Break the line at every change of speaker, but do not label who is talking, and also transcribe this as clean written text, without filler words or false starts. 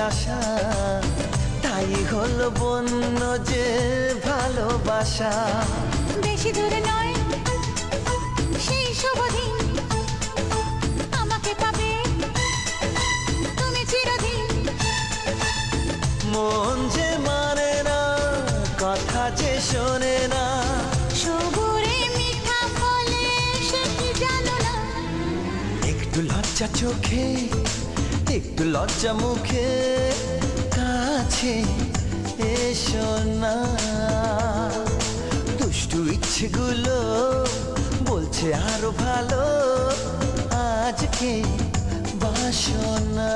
আসা, তাই হলো বন্য যে ভালোবাসা।
বেশি দূরে নয় সেই শুভ দিন, আমাকে পাবে তুমি চিরদিন।
মন যে মানে না, কথা যে শোনে না,
সবুরে মিঠা ফলে সে কি জানো না।
একটু লজ্জা চোখে, একটু লজ্জা মুখে, কাছে এসো না। দুষ্টু ইচ্ছেগুলো বলছে আরো ভালো, আজকে বাসনা।